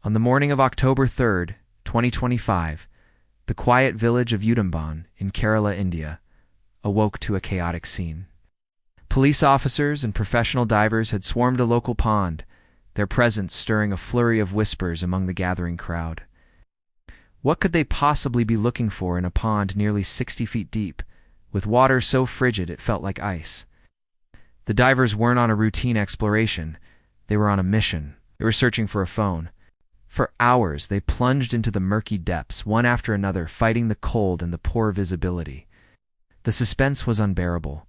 On the morning of October 3rd, 2025, the quiet village of Udumban in Kerala, India, awoke to a chaotic scene. Police officers and professional divers had swarmed a local pond, their presence stirring a flurry of whispers among the gathering crowd. What could they possibly be looking for in a pond nearly 60 feet deep, with water so frigid it felt like ice? The divers weren't on a routine exploration. They were on a mission. They were searching for a phone. For hours, they plunged into the murky depths, one after another, fighting the cold and the poor visibility. The suspense was unbearable.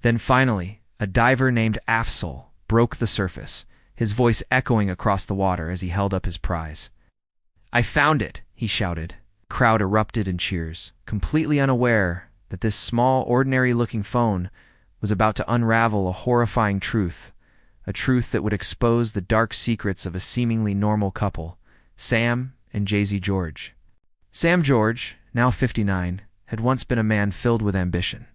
Then finally, a diver named Afzal broke the surface, his voice echoing across the water as he held up his prize. "I found it," he shouted. The crowd erupted in cheers, completely unaware that this small, ordinary-looking phone was about to unravel a horrifying truth, a truth that would expose the dark secrets of a seemingly normal couple, Sam and Jay-Z George. Sam George, now 59, had once been a man filled with ambition.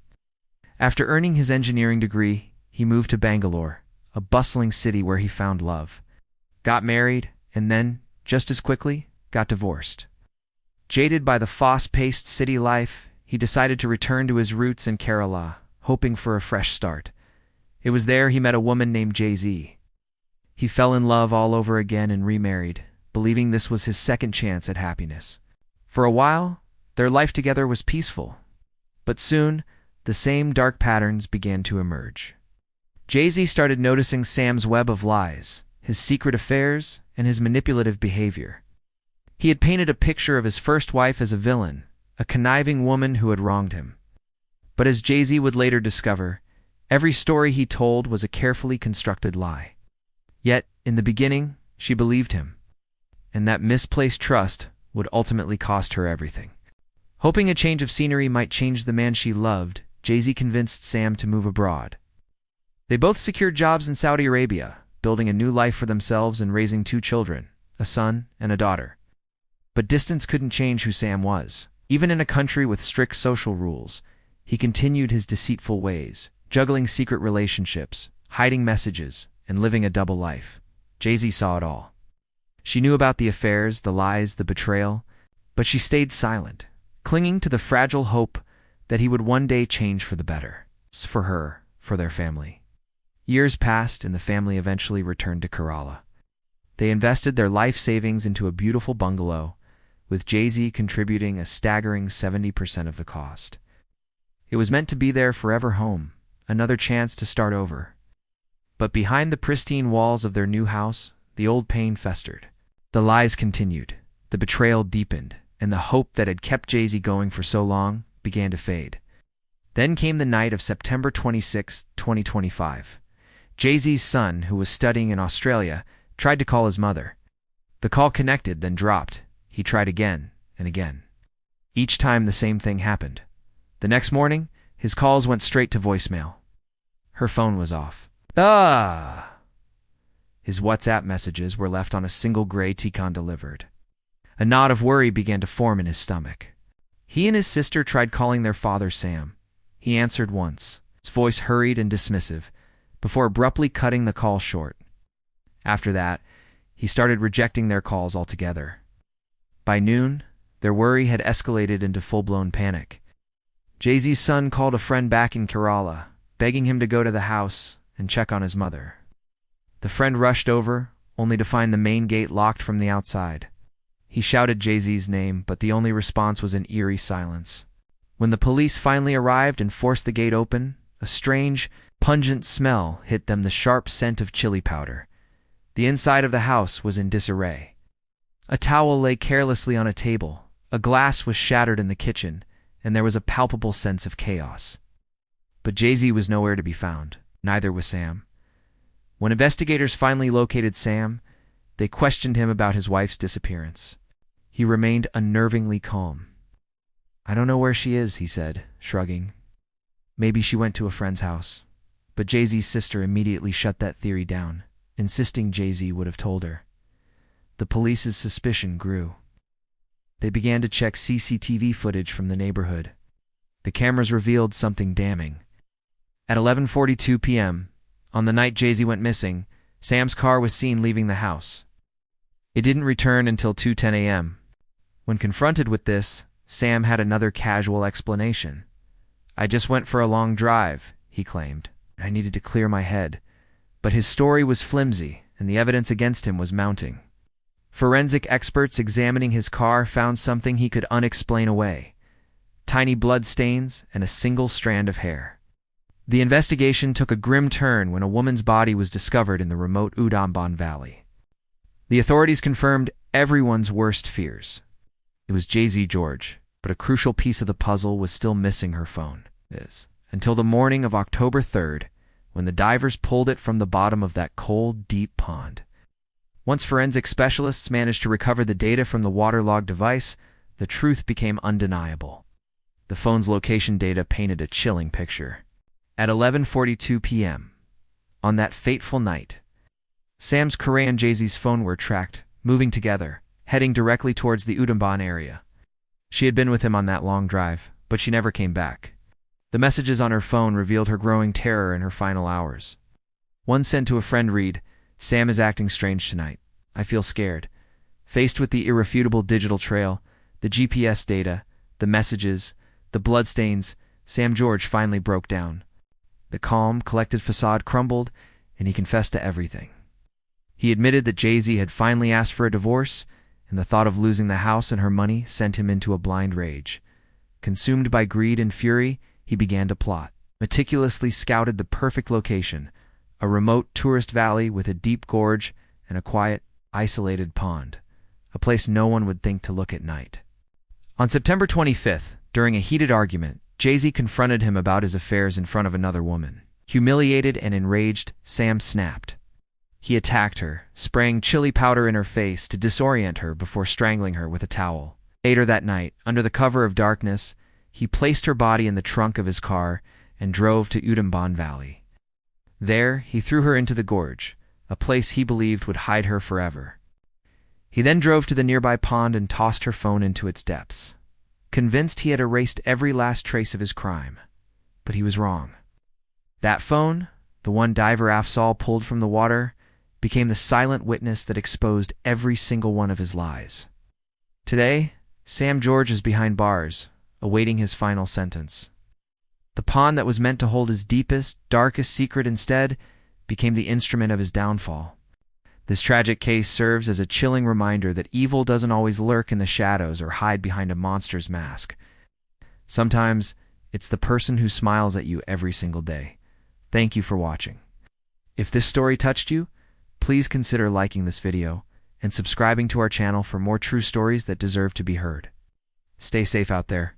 After earning his engineering degree, he moved to Bangalore, a bustling city where he found love, got married, and then, just as quickly, got divorced. Jaded by the fast-paced city life, he decided to return to his roots in Kerala, hoping for a fresh start. It was there he met a woman named Jay-Z. He fell in love all over again and remarried, believing this was his second chance at happiness. For a while, their life together was peaceful. But soon, the same dark patterns began to emerge. Jay-Z started noticing Sam's web of lies, his secret affairs, and his manipulative behavior. He had painted a picture of his first wife as a villain, a conniving woman who had wronged him. But as Jay-Z would later discover, every story he told was a carefully constructed lie. Yet, in the beginning, she believed him. And that misplaced trust would ultimately cost her everything. Hoping a change of scenery might change the man she loved, Jay-Z convinced Sam to move abroad. They both secured jobs in Saudi Arabia, building a new life for themselves and raising 2 children, a son and a daughter. But distance couldn't change who Sam was. Even in a country with strict social rules, he continued his deceitful ways, juggling secret relationships, hiding messages, and living a double life. Jay-Z saw it all. She knew about the affairs, the lies, the betrayal, but she stayed silent, clinging to the fragile hope that he would one day change for the better. For her, for their family. Years passed and the family eventually returned to Kerala. They invested their life savings into a beautiful bungalow, with Jay-Z contributing a staggering 70% of the cost. It was meant to be their forever home, another chance to start over. But behind the pristine walls of their new house, the old pain festered. The lies continued, the betrayal deepened, and the hope that had kept Jay-Z going for so long began to fade. Then came the night of September 26, 2025. Jay-Z's son, who was studying in Australia, tried to call his mother. The call connected, then dropped. He tried again and again. Each time the same thing happened. The next morning, his calls went straight to voicemail. Her phone was off. His WhatsApp messages were left on a single gray Ticon delivered. A knot of worry began to form in his stomach. He and his sister tried calling their father Sam. He answered once, his voice hurried and dismissive, before abruptly cutting the call short. After that, he started rejecting their calls altogether. By noon, their worry had escalated into full-blown panic. Jay-Z's son called a friend back in Kerala, begging him to go to the house and check on his mother. The friend rushed over, only to find the main gate locked from the outside. He shouted Jay-Z's name, but the only response was an eerie silence. When the police finally arrived and forced the gate open, a strange, pungent smell hit them, the sharp scent of chili powder. The inside of the house was in disarray. A towel lay carelessly on a table, a glass was shattered in the kitchen, and there was a palpable sense of chaos. But Jay-Z was nowhere to be found, neither was Sam. When investigators finally located Sam, they questioned him about his wife's disappearance. He remained unnervingly calm. "I don't know where she is," he said, shrugging. "Maybe she went to a friend's house." But Jay-Z's sister immediately shut that theory down, insisting Jay-Z would have told her. The police's suspicion grew. They began to check CCTV footage from the neighborhood. The cameras revealed something damning. At 11:42 p.m., on the night Jay-Z went missing, Sam's car was seen leaving the house. It didn't return until 2:10 a.m. When confronted with this, Sam had another casual explanation. "I just went for a long drive," he claimed. "I needed to clear my head." But his story was flimsy, and the evidence against him was mounting. Forensic experts examining his car found something he could unexplain away: tiny blood stains and a single strand of hair. The investigation took a grim turn when a woman's body was discovered in the remote Udumban Valley. The authorities confirmed everyone's worst fears. It was Jay-Z George, but a crucial piece of the puzzle was still missing: her phone. Until the morning of October 3rd, when the divers pulled it from the bottom of that cold, deep pond. Once forensic specialists managed to recover the data from the waterlogged device, the truth became undeniable. The phone's location data painted a chilling picture. At 11:42 p.m., on that fateful night, Sam's Correa and Jay-Z's phone were tracked, moving together, heading directly towards the Udumban area. She had been with him on that long drive, but she never came back. The messages on her phone revealed her growing terror in her final hours. One sent to a friend read, "Sam is acting strange tonight. I feel scared." Faced with the irrefutable digital trail, the GPS data, the messages, the bloodstains, Sam George finally broke down. The calm, collected facade crumbled, and he confessed to everything. He admitted that Jay-Z had finally asked for a divorce, and the thought of losing the house and her money sent him into a blind rage. Consumed by greed and fury, he began to plot. Meticulously scouted the perfect location: a remote tourist valley with a deep gorge and a quiet, isolated pond, a place no one would think to look at night. On September 25th, during a heated argument, Jay-Z confronted him about his affairs in front of another woman. Humiliated and enraged, Sam snapped. He attacked her, spraying chili powder in her face to disorient her before strangling her with a towel. Later that night, under the cover of darkness, he placed her body in the trunk of his car and drove to Udumban Valley. There, he threw her into the gorge, a place he believed would hide her forever. He then drove to the nearby pond and tossed her phone into its depths, convinced he had erased every last trace of his crime. But he was wrong. That phone, the one diver Afzal pulled from the water, became the silent witness that exposed every single one of his lies. Today, Sam George is behind bars, awaiting his final sentence. The pond that was meant to hold his deepest, darkest secret instead became the instrument of his downfall. This tragic case serves as a chilling reminder that evil doesn't always lurk in the shadows or hide behind a monster's mask. Sometimes, it's the person who smiles at you every single day. Thank you for watching. If this story touched you, please consider liking this video and subscribing to our channel for more true stories that deserve to be heard. Stay safe out there.